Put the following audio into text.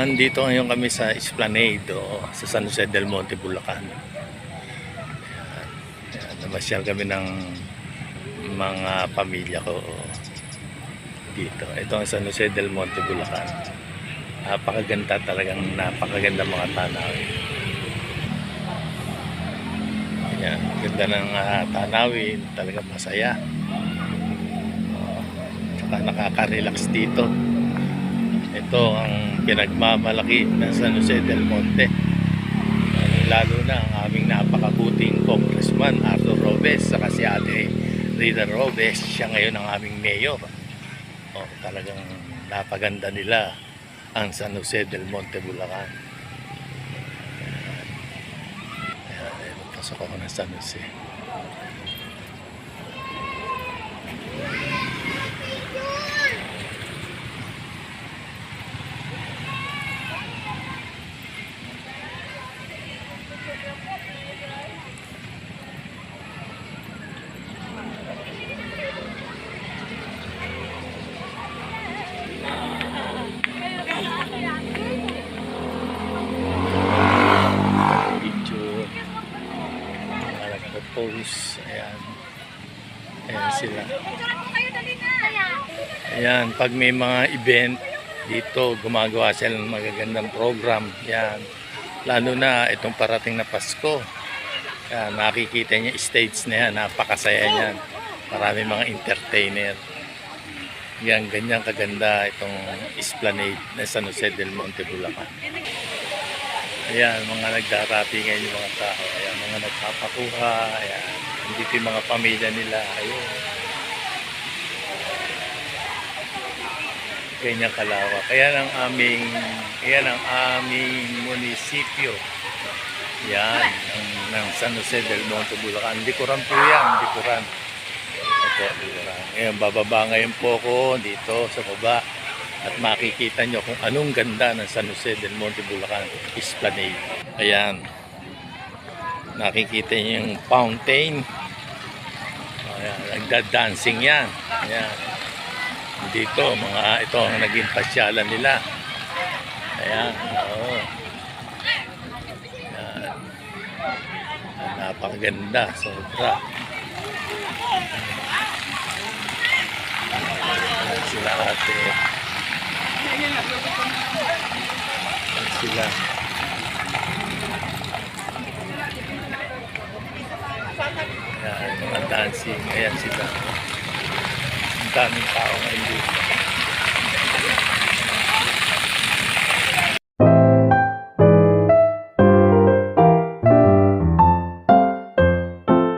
Nandito ngayon kami sa Esplanade sa San Jose del Monte, Bulacan. Namasyal kami ng mga pamilya ko dito. Ito ang San Jose del Monte, Bulacan. Napakaganda, talagang napakaganda mga tanawin. Ayan, ganda ng tanawin, talagang masaya. Tsaka nakaka-relax dito. Ito ang pinagmamalaki ng San Jose del Monte. Lalo na ang aming napakabuting Congressman Arthur Robes, saka si Ate Rita Robes. Siya ngayon ang aming mayor. Talagang napaganda nila ang San Jose del Monte, Bulacan. Ayan, pasok ako ng San Jose. Post. Ayan sila. Ayan, pag may mga event dito, gumagawa sila ng magagandang program. Ayan, lalo na itong parating na Pasko. Ayan, nakikita niya stage na yan, napakasaya niyan. Marami mga entertainer. Yan, ganyan kaganda itong Esplanade na San Jose del Monte, Bulacan. Ayan, mga nagdarati ngayon yung mga tao. Ayan, mga nagpapakuha. Ayan, dito yung mga pamilya nila. Ayun. Ganyan kalawak. Ayan ang aming munisipyo. Yan, ng San Jose del Monte, Bulacan. Likuran po yan, likuran. Opo, likuran. Ayan, bababa ngayon po ko dito sa baba. At makikita nyo kung anong ganda ng San Jose del Monte, Bulacan Esplanade. Ayan. Nakikita nyo yung fountain. Ayan, nagda-dancing yan. Ayan. Dito, ito ang naging pasyalan nila. Ayan. Oo. Ayan. Napakaganda. Sobra. Ayan sila ate. Sila. Ayan, mga dancing. Ayan sila. Ang daming tao ngayon dito.